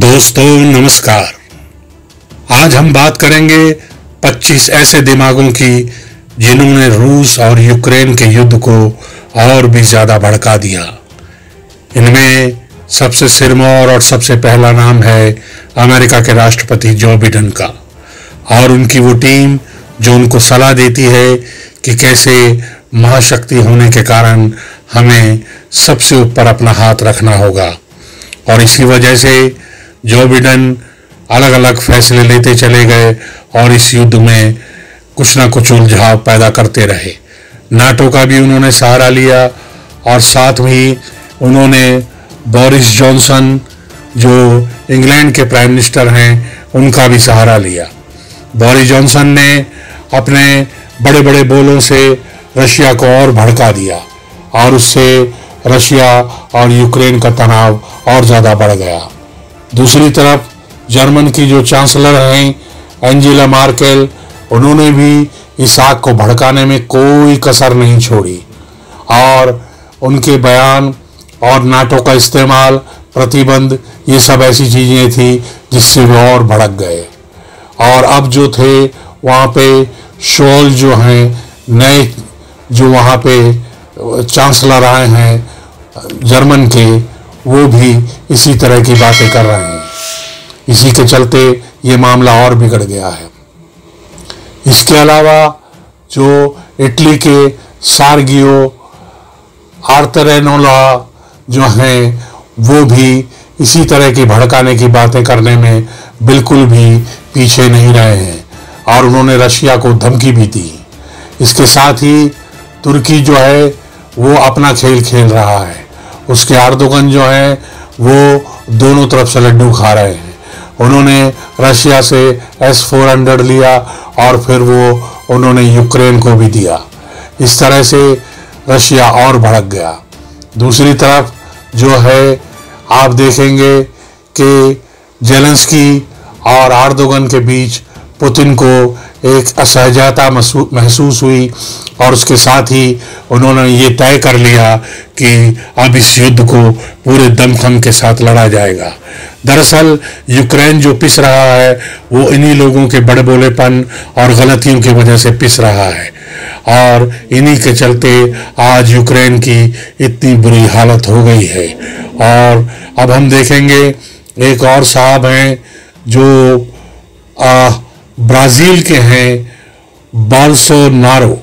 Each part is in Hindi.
दोस्तों नमस्कार। आज हम बात करेंगे 25 ऐसे दिमागों की जिन्होंने रूस और यूक्रेन के युद्ध को और भी ज्यादा भड़का दिया। इनमें सबसे सिरमौर और सबसे पहला नाम है अमेरिका के राष्ट्रपति जो बिडेन का, और उनकी वो टीम जो उनको सलाह देती है कि कैसे महाशक्ति होने के कारण हमें सबसे ऊपर अपना हाथ रखना होगा। और इसी वजह से जो बिडेन अलग अलग फैसले लेते चले गए और इस युद्ध में कुछ ना कुछ उलझाव पैदा करते रहे। नाटो का भी उन्होंने सहारा लिया और साथ ही उन्होंने बोरिस जॉनसन जो इंग्लैंड के प्राइम मिनिस्टर हैं उनका भी सहारा लिया। बोरिस जॉनसन ने अपने बड़े बड़े बोलों से रशिया को और भड़का दिया और उससे रशिया और यूक्रेन का तनाव और ज़्यादा बढ़ गया। दूसरी तरफ जर्मन की जो चांसलर हैं एंजेला मार्केल, उन्होंने भी इस आग को भड़काने में कोई कसर नहीं छोड़ी और उनके बयान और नाटो का इस्तेमाल, प्रतिबंध, ये सब ऐसी चीज़ें थी जिससे वो और भड़क गए। और अब जो थे वहाँ पे शोल जो हैं, नए जो वहाँ पे चांसलर आए हैं जर्मन के, वो भी इसी तरह की बातें कर रहे हैं। इसी के चलते ये मामला और बिगड़ गया है। इसके अलावा जो इटली के सार्गियो आर्तरेनोला जो हैं वो भी इसी तरह की भड़काने की बातें करने में बिल्कुल भी पीछे नहीं रहे हैं और उन्होंने रशिया को धमकी भी दी। इसके साथ ही तुर्की जो है वो अपना खेल खेल रहा है। उसके एर्दोगन जो है वो दोनों तरफ से लड्डू खा रहे हैं। उन्होंने रशिया से S-400 लिया और फिर वो उन्होंने यूक्रेन को भी दिया। इस तरह से रशिया और भड़क गया। दूसरी तरफ जो है आप देखेंगे कि जेलेंस्की और एर्दोगन के बीच पुतिन को एक असहजता महसूस हुई और उसके साथ ही उन्होंने ये तय कर लिया कि अब इस युद्ध को पूरे दमखम के साथ लड़ा जाएगा। दरअसल यूक्रेन जो पिस रहा है वो इन्हीं लोगों के बड़बोलेपन और गलतियों की वजह से पिस रहा है और इन्हीं के चलते आज यूक्रेन की इतनी बुरी हालत हो गई है। और अब हम देखेंगे एक और साहब हैं जो ब्राज़ील के हैं, बोल्सोनारो।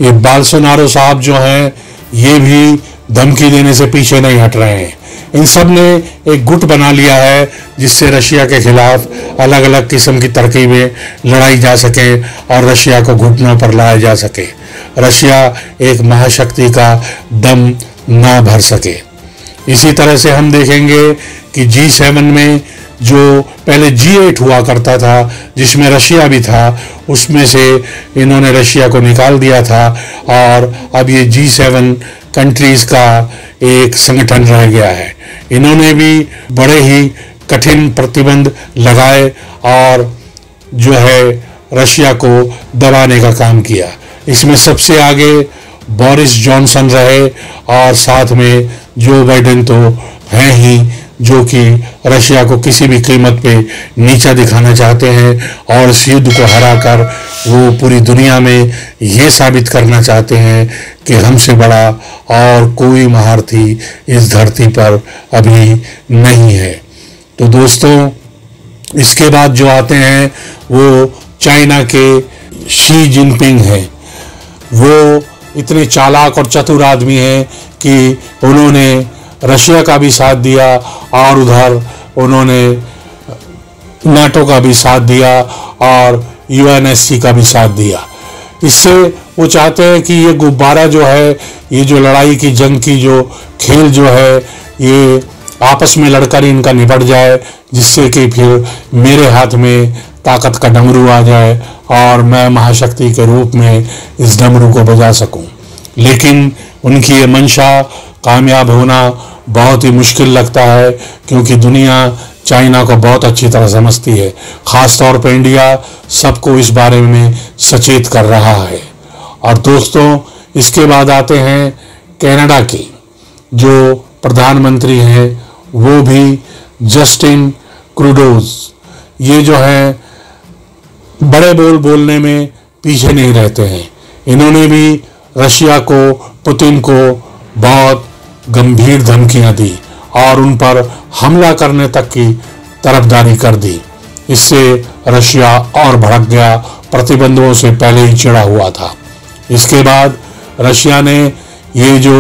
ये बोल्सोनारो साहब जो हैं ये भी धमकी देने से पीछे नहीं हट रहे हैं। इन सब ने एक गुट बना लिया है जिससे रशिया के खिलाफ अलग अलग किस्म की तरकीबें लड़ाई जा सके और रशिया को घुटनों पर लाया जा सके, रशिया एक महाशक्ति का दम ना भर सके। इसी तरह से हम देखेंगे कि G7 में जो पहले G8 हुआ करता था जिसमें रशिया भी था, उसमें से इन्होंने रशिया को निकाल दिया था और अब ये G7 कंट्रीज़ का एक संगठन रह गया है। इन्होंने भी बड़े ही कठिन प्रतिबंध लगाए और जो है रशिया को दबाने का काम किया। इसमें सबसे आगे बोरिस जॉनसन रहे और साथ में जो बिडेन तो हैं ही, जो कि रशिया को किसी भी कीमत पे नीचा दिखाना चाहते हैं और इस युद्ध को हराकर वो पूरी दुनिया में ये साबित करना चाहते हैं कि हमसे बड़ा और कोई महारथी इस धरती पर अभी नहीं है। तो दोस्तों इसके बाद जो आते हैं वो चाइना के शी जिनपिंग हैं। वो इतने चालाक और चतुर आदमी हैं कि उन्होंने रशिया का भी साथ दिया और उधर उन्होंने नाटो का भी साथ दिया और UNSC का भी साथ दिया। इससे वो चाहते हैं कि ये गुब्बारा जो है, ये जो लड़ाई की जंग की जो खेल जो है, ये आपस में लड़कर इनका निपट जाए, जिससे कि फिर मेरे हाथ में ताकत का डमरू आ जाए और मैं महाशक्ति के रूप में इस डमरू को बजा सकूं। लेकिन उनकी ये मंशा कामयाब होना बहुत ही मुश्किल लगता है क्योंकि दुनिया चाइना को बहुत अच्छी तरह समझती है। ख़ास तौर पर इंडिया सबको इस बारे में सचेत कर रहा है। और दोस्तों इसके बाद आते हैं कनाडा के जो प्रधानमंत्री हैं, वो भी जस्टिन क्रूडोज, ये जो है बड़े बोल बोलने में पीछे नहीं रहते हैं। इन्होंने भी रशिया को, पुतिन को बहुत गंभीर धमकियां दी और उन पर हमला करने तक की तरफदारी कर दी। इससे रशिया और भड़क गया, प्रतिबंधों से पहले ही चिढ़ा हुआ था। इसके बाद रशिया ने ये जो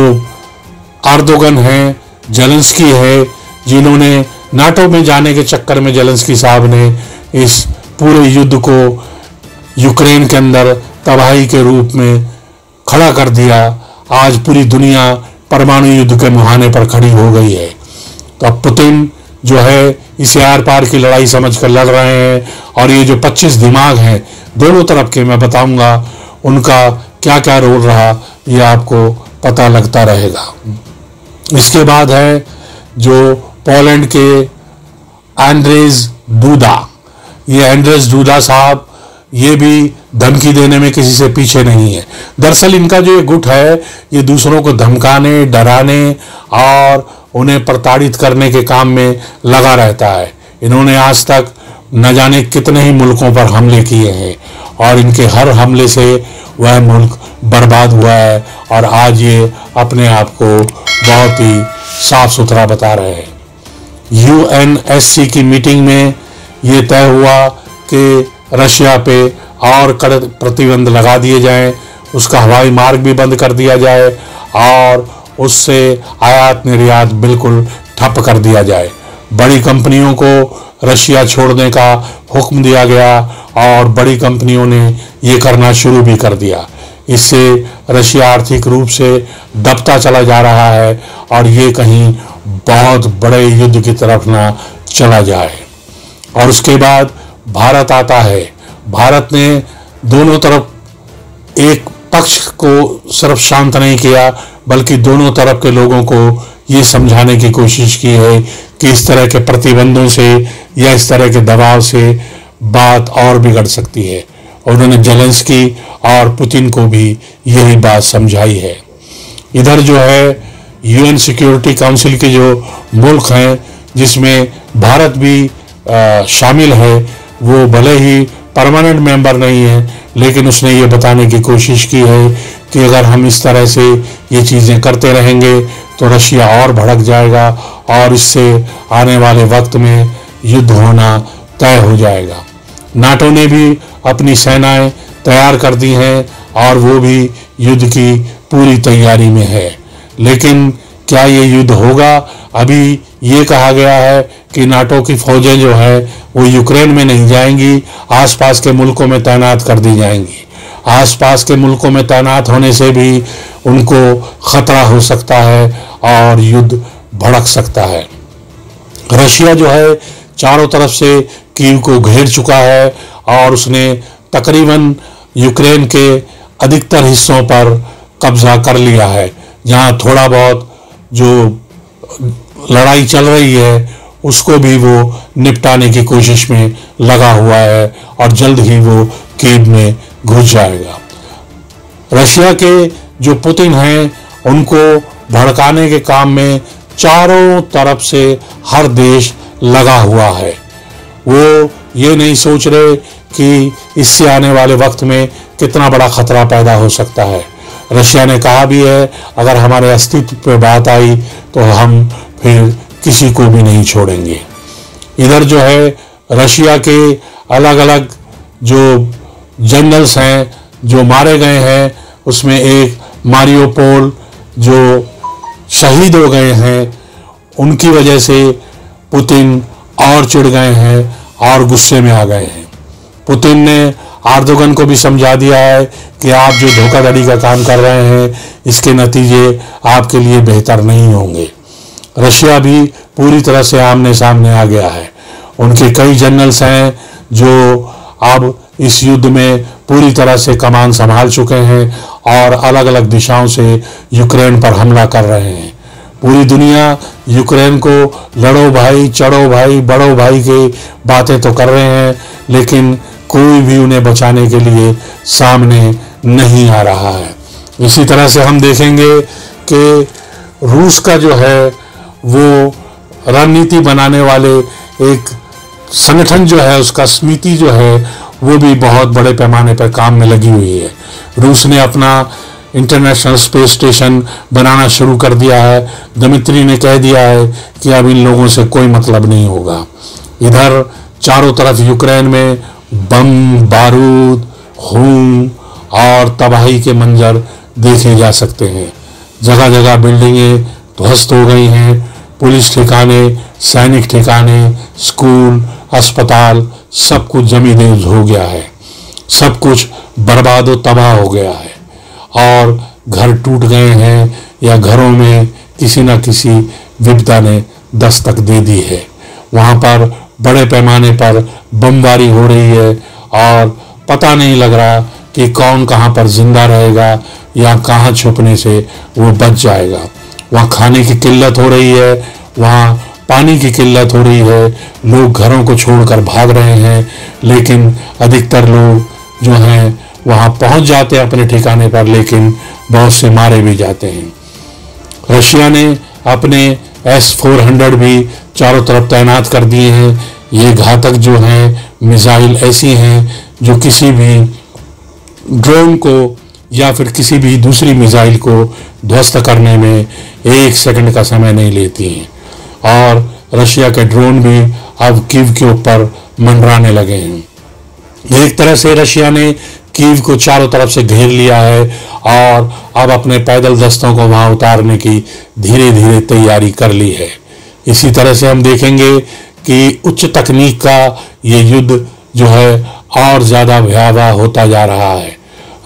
एर्दोगन है, जेलेंस्की है, जिन्होंने नाटो में जाने के चक्कर में जेलेंस्की साहब ने इस पूरे युद्ध को यूक्रेन के अंदर तबाही के रूप में खड़ा कर दिया। आज पूरी दुनिया परमाणु युद्ध के मुहाने पर खड़ी हो गई है। तो अब पुतिन जो है इसे आर पार की लड़ाई समझकर लड़ रहे हैं और ये जो 25 दिमाग हैं दोनों तरफ के, मैं बताऊंगा उनका क्या क्या रोल रहा, ये आपको पता लगता रहेगा। इसके बाद है जो पोलैंड के एंड्रेज डूडा। ये एंड्रेज डूडा साहब ये भी धमकी देने में किसी से पीछे नहीं है। दरअसल इनका जो ये गुट है ये दूसरों को धमकाने, डराने और उन्हें प्रताड़ित करने के काम में लगा रहता है। इन्होंने आज तक न जाने कितने ही मुल्कों पर हमले किए हैं और इनके हर हमले से वह मुल्क बर्बाद हुआ है और आज ये अपने आप को बहुत ही साफ सुथरा बता रहे हैं। यूएनएससी की मीटिंग में ये तय हुआ कि रशिया पे और कड़े प्रतिबंध लगा दिए जाएं, उसका हवाई मार्ग भी बंद कर दिया जाए और उससे आयात निर्यात बिल्कुल ठप कर दिया जाए। बड़ी कंपनियों को रशिया छोड़ने का हुक्म दिया गया और बड़ी कंपनियों ने ये करना शुरू भी कर दिया। इससे रशिया आर्थिक रूप से दबता चला जा रहा है और ये कहीं बहुत बड़े युद्ध की तरफ ना चला जाए। और उसके बाद भारत आता है। भारत ने दोनों तरफ एक पक्ष को सिर्फ शांत नहीं किया बल्कि दोनों तरफ के लोगों को ये समझाने की कोशिश की है कि इस तरह के प्रतिबंधों से या इस तरह के दबाव से बात और बिगड़ सकती है। और उन्होंने जेलेंस्की और पुतिन को भी यही बात समझाई है। इधर जो है यूएन सिक्योरिटी काउंसिल के जो मुल्क हैं जिसमें भारत भी शामिल है, वो भले ही परमानेंट मेंबर नहीं है लेकिन उसने ये बताने की कोशिश की है कि अगर हम इस तरह से ये चीज़ें करते रहेंगे तो रशिया और भड़क जाएगा और इससे आने वाले वक्त में युद्ध होना तय हो जाएगा। नाटो ने भी अपनी सेनाएं तैयार कर दी हैं और वो भी युद्ध की पूरी तैयारी में है। लेकिन क्या ये युद्ध होगा? अभी ये कहा गया है कि नाटो की फौजें जो है वो यूक्रेन में नहीं जाएंगी, आसपास के मुल्कों में तैनात कर दी जाएंगी। आसपास के मुल्कों में तैनात होने से भी उनको खतरा हो सकता है और युद्ध भड़क सकता है। रशिया जो है चारों तरफ से कीव को घेर चुका है और उसने तकरीबन यूक्रेन के अधिकतर हिस्सों पर कब्जा कर लिया है। जहां थोड़ा बहुत जो लड़ाई चल रही है उसको भी वो निपटाने की कोशिश में लगा हुआ है और जल्द ही वो कीव में घुस जाएगा। रशिया के जो पुतिन हैं उनको भड़काने के काम में चारों तरफ से हर देश लगा हुआ है। वो ये नहीं सोच रहे कि इससे आने वाले वक्त में कितना बड़ा खतरा पैदा हो सकता है। रशिया ने कहा भी है अगर हमारे अस्तित्व पे बात आई तो हम फिर किसी को भी नहीं छोड़ेंगे। इधर जो है रशिया के अलग अलग जो जनरल्स हैं जो मारे गए हैं उसमें एक मारियोपोल जो शहीद हो गए हैं, उनकी वजह से पुतिन और चिढ़ गए हैं और गुस्से में आ गए हैं। पुतिन ने एर्दोगन को भी समझा दिया है कि आप जो धोखाधड़ी का काम कर रहे हैं इसके नतीजे आपके लिए बेहतर नहीं होंगे। रशिया भी पूरी तरह से आमने सामने आ गया है। उनके कई जनरल्स हैं जो अब इस युद्ध में पूरी तरह से कमान संभाल चुके हैं और अलग अलग दिशाओं से यूक्रेन पर हमला कर रहे हैं। पूरी दुनिया यूक्रेन को लड़ो भाई, चढ़ो भाई, बढ़ो भाई की बातें तो कर रहे हैं लेकिन कोई भी उन्हें बचाने के लिए सामने नहीं आ रहा है। इसी तरह से हम देखेंगे कि रूस का जो है वो रणनीति बनाने वाले एक संगठन जो है, उसका समिति जो है वो भी बहुत बड़े पैमाने पर काम में लगी हुई है। रूस ने अपना इंटरनेशनल स्पेस स्टेशन बनाना शुरू कर दिया है। दमित्री ने कह दिया है कि अब इन लोगों से कोई मतलब नहीं होगा। इधर चारों तरफ यूक्रेन में बम, बारूद, खून और तबाही के मंजर देखे जा सकते हैं। जगह जगह बिल्डिंगें ध्वस्त हो गई हैं। पुलिस ठिकाने, सैनिक ठिकाने, स्कूल, अस्पताल, सब कुछ जमींदोज हो गया है। सब कुछ बर्बाद और तबाह हो गया है और घर टूट गए हैं या घरों में किसी न किसी विपदा ने दस्तक दे दी है। वहाँ पर बड़े पैमाने पर बमबारी हो रही है और पता नहीं लग रहा कि कौन कहाँ पर जिंदा रहेगा या कहाँ छुपने से वो बच जाएगा। वहाँ खाने की किल्लत हो रही है, वहाँ पानी की किल्लत हो रही है। लोग घरों को छोड़कर भाग रहे हैं, लेकिन अधिकतर लोग जो हैं वहाँ पहुँच जाते हैं अपने ठिकाने पर, लेकिन बहुत से मारे भी जाते हैं। रशिया ने अपने S-400 भी चारों तरफ तैनात कर दिए हैं। ये घातक जो हैं मिसाइल ऐसी हैं जो किसी भी ड्रोन को या फिर किसी भी दूसरी मिसाइल को ध्वस्त करने में 1 सेकंड का समय नहीं लेती हैं। और रशिया के ड्रोन भी अब कीव के ऊपर मंडराने लगे हैं। एक तरह से रशिया ने कीव को चारों तरफ से घेर लिया है और अब अपने पैदल दस्तों को वहां उतारने की धीरे धीरे तैयारी कर ली है। इसी तरह से हम देखेंगे कि उच्च तकनीक का ये युद्ध जो है और ज़्यादा भयावह होता जा रहा है।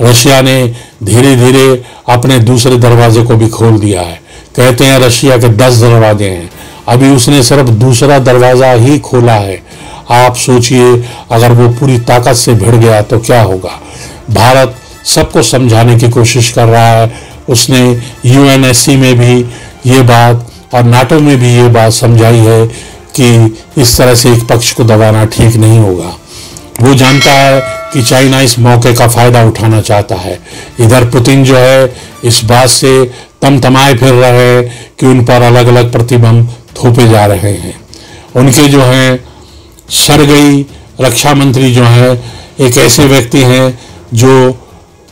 रशिया ने धीरे धीरे अपने दूसरे दरवाजे को भी खोल दिया है। कहते हैं रशिया के 10 दरवाजे हैं, अभी उसने सिर्फ दूसरा दरवाज़ा ही खोला है। आप सोचिए अगर वो पूरी ताकत से भिड़ गया तो क्या होगा। भारत सबको समझाने की कोशिश कर रहा है। उसने UNSC में भी ये बात और नाटो में भी ये बात समझाई है कि इस तरह से एक पक्ष को दबाना ठीक नहीं होगा। वो जानता है कि चाइना इस मौके का फायदा उठाना चाहता है। इधर पुतिन जो है इस बात से तमतमाए फिर रहे हैं कि उन पर अलग अलग प्रतिबंध थोपे जा रहे हैं। उनके जो हैं सर्गेई रक्षा मंत्री जो हैं एक ऐसे व्यक्ति हैं जो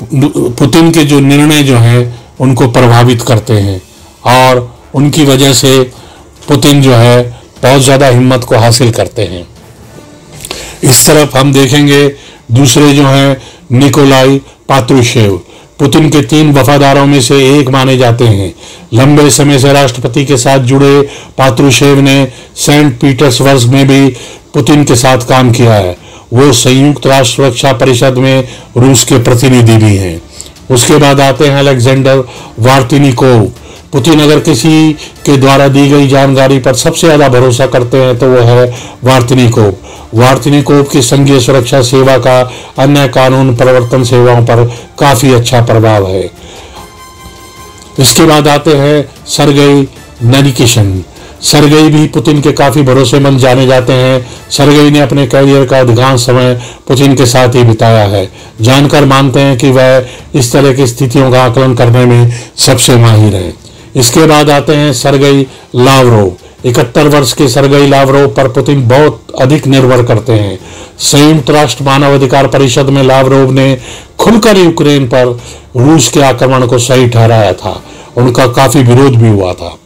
पुतिन के जो निर्णय जो हैं उनको प्रभावित करते हैं और उनकी वजह से पुतिन जो है बहुत ज़्यादा हिम्मत को हासिल करते हैं। इस तरफ हम देखेंगे दूसरे जो हैं निकोलाई पात्रुशेव पुतिन के 3 वफादारों में से एक माने जाते हैं। लंबे समय से राष्ट्रपति के साथ जुड़े पात्रुशेव ने सेंट पीटर्सबर्ग में भी पुतिन के साथ काम किया है। वो संयुक्त राष्ट्र सुरक्षा परिषद में रूस के प्रतिनिधि भी हैं। उसके बाद आते हैं अलेक्जेंडर वार्तिनिकोव। पुतिन अगर किसी के द्वारा दी गई जानकारी पर सबसे ज़्यादा भरोसा करते हैं तो वो है वार्तिनिकोव। वार्तिनिकोव की संघीय सुरक्षा सेवा का अन्य कानून प्रवर्तन सेवाओं पर काफ़ी अच्छा प्रभाव है। इसके बाद आते हैं सर्गेई नरिकिशन। सर्गेई भी पुतिन के काफ़ी भरोसेमंद जाने जाते हैं। सर्गेई ने अपने कैरियर का अधिकांश समय पुतिन के साथ ही बिताया है। जानकर मानते हैं कि वह इस तरह की स्थितियों का आकलन करने में सबसे माहिर है। इसके बाद आते हैं सर्गेई लावरोव। 71 वर्ष के सर्गेई लावरोव पर पुतिन बहुत अधिक निर्भर करते हैं। संयुक्त राष्ट्र मानव अधिकार परिषद में लावरोव ने खुलकर यूक्रेन पर रूस के आक्रमण को सही ठहराया था। उनका काफ़ी विरोध भी हुआ था।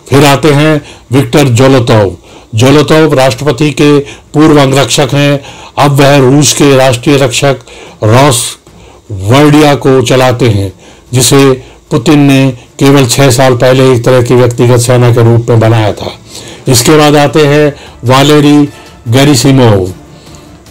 फिर आते हैं विक्टर जोलोतोव। जोलोतोव राष्ट्रपति के पूर्व अंगरक्षक हैं। अब वह रूस के राष्ट्रीय रक्षक रोसवर्डिया को चलाते हैं, जिसे पुतिन ने केवल 6 साल पहले एक तरह की व्यक्तिगत सेना के रूप में बनाया था। इसके बाद आते हैं वालेरी गेरासिमोव।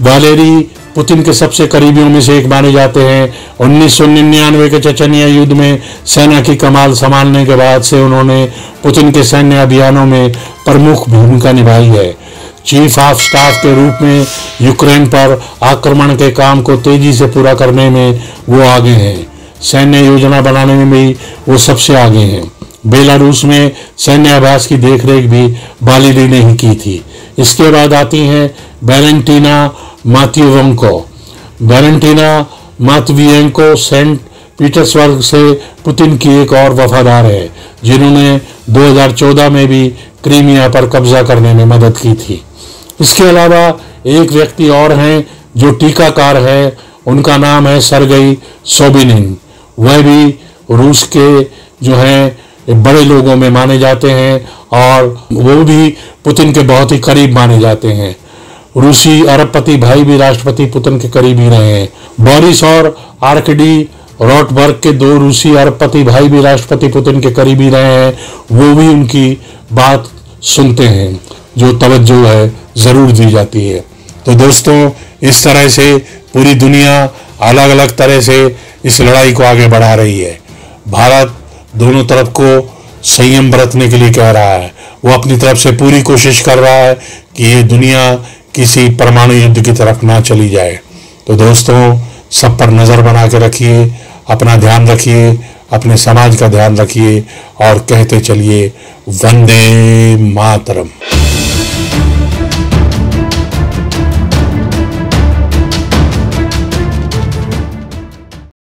वालेरी पुतिन के सबसे करीबियों में से एक माने जाते हैं। 1999 के चेचनिया युद्ध में सेना की कमान संभालने के बाद से उन्होंने पुतिन के सैन्य अभियानों में प्रमुख भूमिका निभाई है। चीफ ऑफ स्टाफ के रूप में यूक्रेन पर आक्रमण के काम को तेजी से पूरा करने में वो आगे हैं। सैन्य योजना बनाने में भी वो सबसे आगे हैं। बेलारूस में सैन्य अभ्यास की देखरेख भी वालेरी ने ही की थी। इसके बाद आती हैं वैलेंटीना मात्वियेंको। वैलेंटीना मात्वियेंको सेंट पीटर्सबर्ग से पुतिन की एक और वफादार है। जिन्होंने 2014 में भी क्रीमिया पर कब्जा करने में मदद की थी। इसके अलावा एक व्यक्ति और हैं जो टीकाकार है, उनका नाम है सरगई सोबिनिन। वह भी रूस के जो हैं बड़े लोगों में माने जाते हैं और वो भी पुतिन के बहुत ही करीब माने जाते हैं। रूसी अरबपति भाई भी राष्ट्रपति पुतिन के करीब ही रहे हैं। बोरिस और आर्कडी रोटबर्ग के 2 रूसी अरबपति भाई भी राष्ट्रपति पुतिन के करीब ही रहे हैं। वो भी उनकी बात सुनते हैं, जो तवज्जो है जरूर दी जाती है। तो दोस्तों, इस तरह से पूरी दुनिया अलग अलग तरह से इस लड़ाई को आगे बढ़ा रही है। भारत दोनों तरफ को संयम बरतने के लिए कह रहा है। वो अपनी तरफ से पूरी कोशिश कर रहा है कि ये दुनिया किसी परमाणु युद्ध की तरफ ना चली जाए। तो दोस्तों, सब पर नजर बना के रखिए, अपना ध्यान रखिए, अपने समाज का ध्यान रखिए और कहते चलिए वंदे मातरम।